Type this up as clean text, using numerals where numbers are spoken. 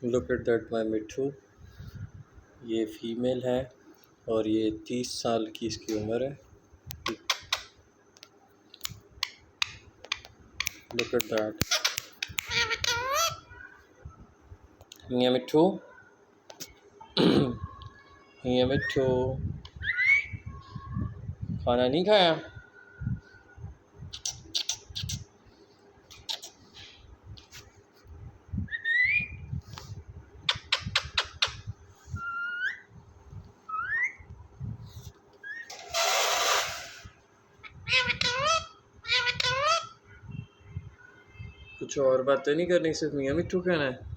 Look at that my मिठू। ये female है और ये 30 साल की इसकी उम्र है। Look at that. ये मिठू, ये मिठू, खाना नहीं खाया? कुछ और बातें नहीं करनी, सिर्फ मियाँ मिठू कहना है।